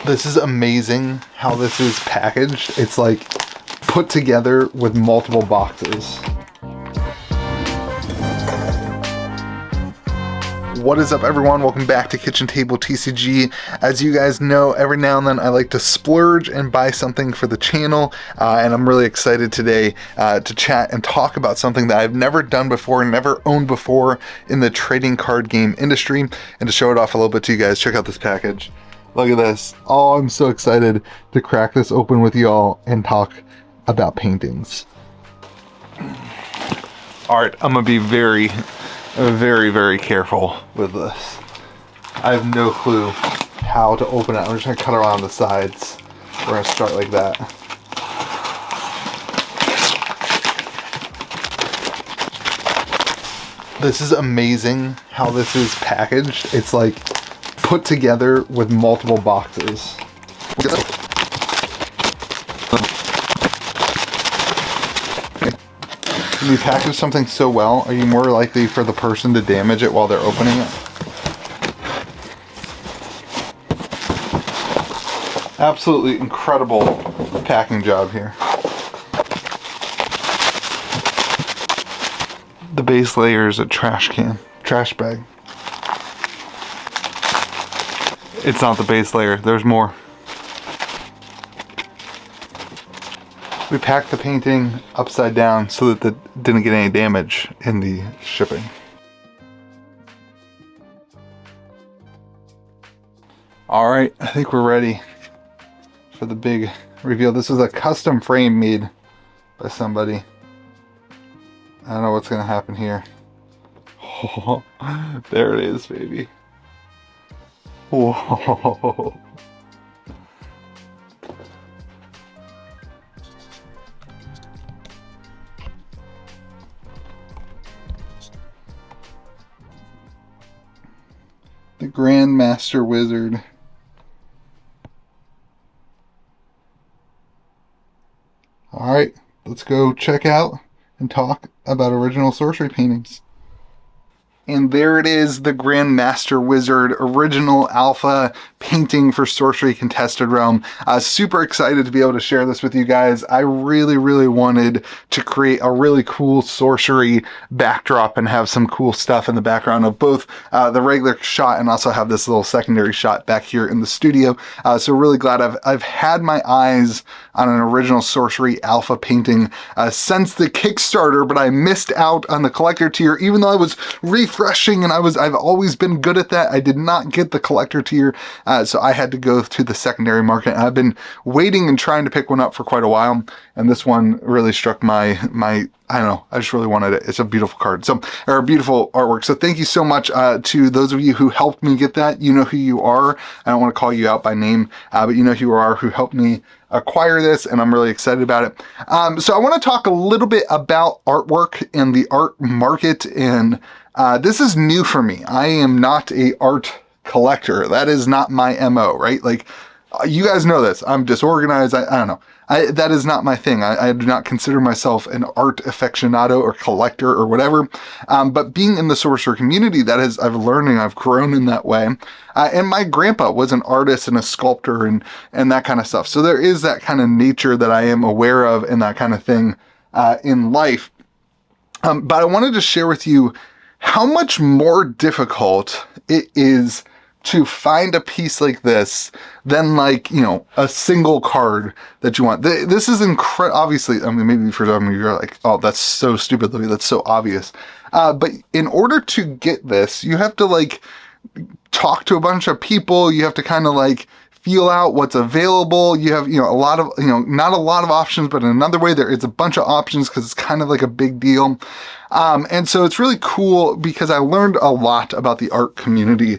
This is amazing how this is packaged. It's like put together with multiple boxes. What is up, everyone? Welcome back to Kitchen Table TCG. As you guys know, every now and then I like to splurge and buy something for the channel, and I'm really excited today to chat and talk about something that I've never done before, never owned before in the trading card game industry, and to show it off a little bit to you guys. Check out this package. Look at this. Oh, I'm so excited to crack this open with y'all and talk about paintings. All right, I'm gonna be very careful with this. I have no clue how to open it. I'm just gonna cut around the sides. We're gonna start like that. This is amazing how this is packaged. It's like put together with multiple boxes. When you package something so well, are you more likely for the person to damage it while they're opening it? Absolutely incredible packing job here. The base layer is a trash bag. It's not the base layer, there's more. We packed the painting upside down so that it didn't get any damage in the shipping. All right, I think we're ready for the big reveal. This was a custom frame made by somebody. I don't know what's gonna happen here. Oh, there it is, baby. Whoa. The Grandmaster Wizard. All right, let's go check out and talk about original sorcery paintings. And there it is, the Grandmaster Wizard original alpha painting for Sorcery Contested Realm. Super excited to be able to share this with you guys. I really wanted to create a really cool sorcery backdrop and have some cool stuff in the background of both the regular shot and also have this little secondary shot back here in the studio. So really glad I've had my eyes on an original sorcery alpha painting since the Kickstarter, but I missed out on the collector tier, even though I was refreshing and I've always been good at that. I did not get the collector tier, so I had to go to the secondary market. And I've been waiting and trying to pick one up for quite a while, and this one really struck my I don't know, I just really wanted it. It's a beautiful card, or a beautiful artwork. So thank you so much to those of you who helped me get that. You know who you are. I don't want to call you out by name, but you know who you are, who helped me acquire this, and I'm really excited about it. So I want to talk a little bit about artwork and the art market, and this is new for me. I am not a art collector. That is not my MO, right? Like, you guys know this. I'm disorganized. I don't know. That is not my thing. I do not consider myself an art aficionado or collector or whatever. But being in the sorcerer community, I've learned and I've grown in that way. And my grandpa was an artist and a sculptor and that kind of stuff. So there is that kind of nature that I am aware of and that kind of thing in life. But I wanted to share with you how much more difficult it is to find a piece like this than, like, you know, a single card that you want. This is incredible. Obviously, I mean, maybe for some of you, you're like, oh, that's so stupid, Libby. That's so obvious. But in order to get this, you have to, like, talk to a bunch of people. You have to kind of, like, feel out what's available. You have, you know, a lot of, you know, not a lot of options, but in another way, there is a bunch of options because it's kind of like a big deal. And so it's really cool because I learned a lot about the art community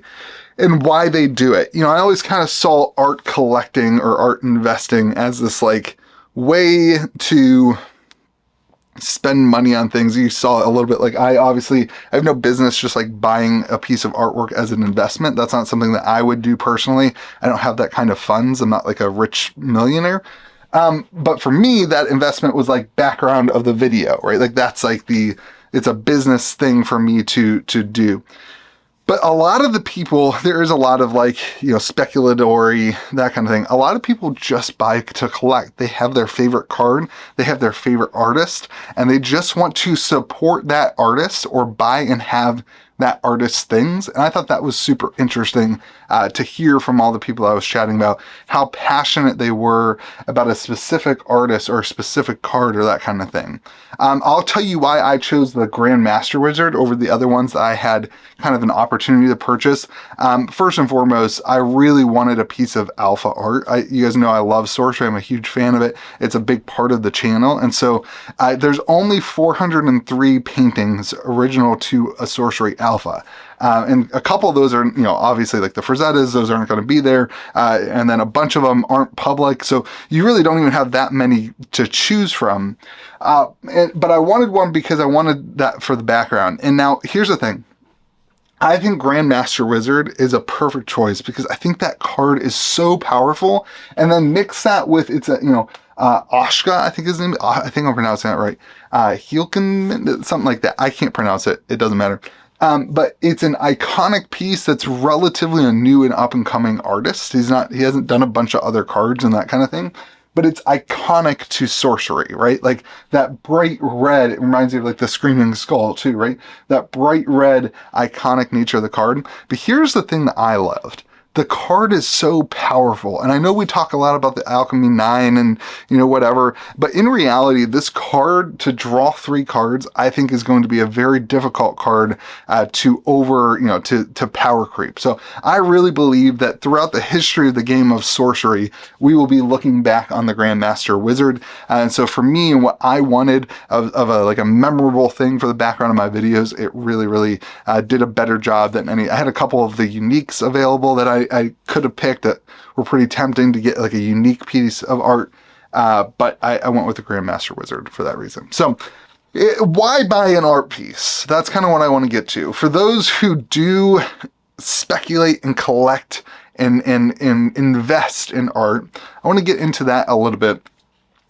and why they do it. You know, I always kind of saw art collecting or art investing as this, like, way to spend money on things. You saw a little bit, like, I have no business just, like, buying a piece of artwork as an investment. That's not something that I would do personally. I don't have that kind of funds. I'm not like a rich millionaire. But for me, that investment was like background of the video, right? Like, that's like it's a business thing for me to do. But a lot of the people, there is a lot of like, you know, speculatory, that kind of thing. A lot of people just buy to collect. They have their favorite card, they have their favorite artist, and they just want to support that artist or buy and have that artist's things. And I thought that was super interesting to hear from all the people I was chatting about, how passionate they were about a specific artist or a specific card or that kind of thing. I'll tell you why I chose the Grandmaster Wizard over the other ones that I had kind of an opportunity to purchase. First and foremost, I really wanted a piece of alpha art. You guys know I love Sorcery. I'm a huge fan of it. It's a big part of the channel. And so there's only 403 paintings original to a Sorcery alpha. And a couple of those are, you know, obviously like the Frazettas, those aren't going to be there. And then a bunch of them aren't public. So you really don't even have that many to choose from. But I wanted one because I wanted that for the background. And now here's the thing. I think Grandmaster Wizard is a perfect choice because I think that card is so powerful. And then mix that with, it's a, you know, Oshka, I think his name, I think I'm pronouncing that right. Hielken, something like that. I can't pronounce it. It doesn't matter. But it's an iconic piece that's relatively a new and up and coming artist. He hasn't done a bunch of other cards and that kind of thing, but it's iconic to Sorcery, right? Like that bright red, it reminds me of like the Screaming Skull too, right? That bright red iconic nature of the card. But here's the thing that I loved. The card is so powerful. And I know we talk a lot about the Alchemy 9 and, you know, whatever, but in reality, this card to draw 3 cards, I think is going to be a very difficult card to power creep. So I really believe that throughout the history of the game of Sorcery, we will be looking back on the Grandmaster Wizard. And so for me and what I wanted of a memorable thing for the background of my videos, it really, really did a better job than any. I had a couple of the uniques available that I could have picked that were pretty tempting to get like a unique piece of art, but I went with the Grandmaster Wizard for that reason. So why buy an art piece? That's kind of what I want to get to. For those who do speculate and collect and invest in art, I want to get into that a little bit.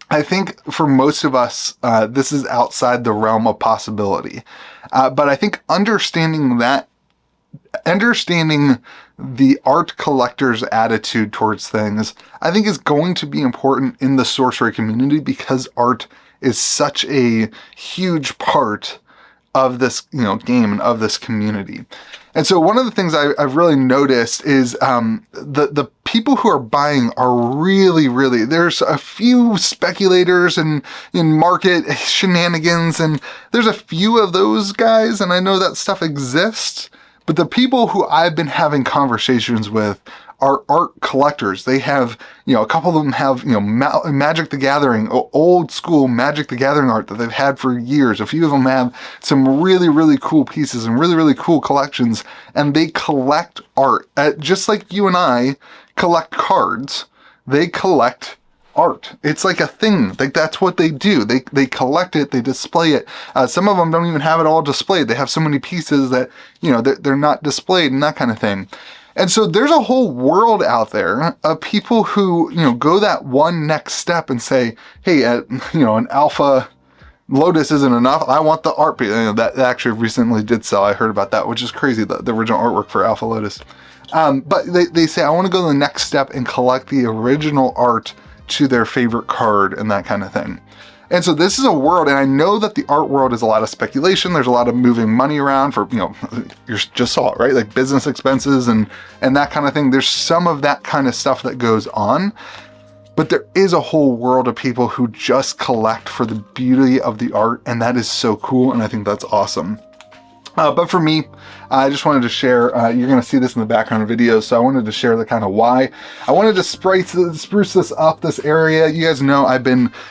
I think for most of us, this is outside the realm of possibility. But I think understanding the art collector's attitude towards things, I think is going to be important in the Sorcery community because art is such a huge part of this, you know, game and of this community. And so one of the things I've really noticed is the people who are buying are really, there's a few speculators and in market shenanigans, and there's a few of those guys, and I know that stuff exists. But the people who I've been having conversations with are art collectors. They have, you know, a couple of them have, you know, Magic the Gathering, old school Magic the Gathering art that they've had for years. A few of them have some really cool pieces and really cool collections, and they collect art. Just like you and I collect cards, they collect art. It's like a thing. Like that's what they do. They collect it, they display it. Some of them don't even have it all displayed. They have so many pieces that, you know, they're not displayed and that kind of thing. And so there's a whole world out there of people who, you know, go that one next step and say, hey, you know, an Alpha Lotus isn't enough. I want the art piece. You know, that actually recently did sell. I heard about that, which is crazy, the original artwork for Alpha Lotus. But they say, I want to go the next step and collect the original art to their favorite card and that kind of thing. And so this is a world, and I know that the art world is a lot of speculation. There's a lot of moving money around for, you know, you just saw it, right? Like business expenses and that kind of thing. There's some of that kind of stuff that goes on, but there is a whole world of people who just collect for the beauty of the art, and that is so cool, and I think that's awesome. But for me, I just wanted to share, you're going to see this in the background videos, so I wanted to share the kind of why. I wanted to spruce this up, this area. You guys know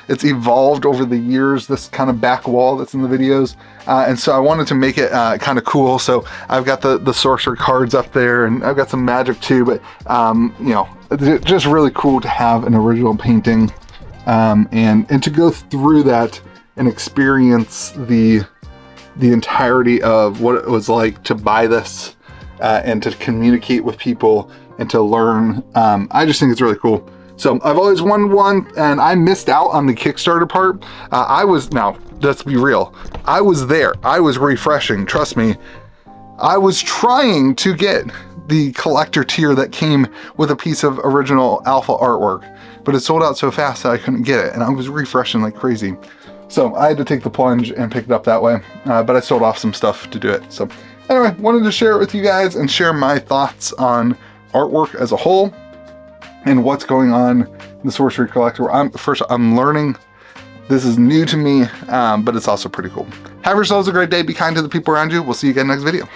it's evolved over the years, this kind of back wall that's in the videos. And so I wanted to make it kind of cool. So I've got the Sorcerer cards up there, and I've got some Magic too, but you know, it's just really cool to have an original painting and to go through that and experience the entirety of what it was like to buy this and to communicate with people and to learn. I just think it's really cool. So I've always wanted one, and I missed out on the Kickstarter part. Now let's be real, I was there, I was refreshing, trust me. I was trying to get the collector tier that came with a piece of original alpha artwork, but it sold out so fast that I couldn't get it, and I was refreshing like crazy. So I had to take the plunge and pick it up that way, but I sold off some stuff to do it. So anyway, wanted to share it with you guys and share my thoughts on artwork as a whole and what's going on in the Sorcery Collector. I'm learning. This is new to me, but it's also pretty cool. Have yourselves a great day. Be kind to the people around you. We'll see you again next video.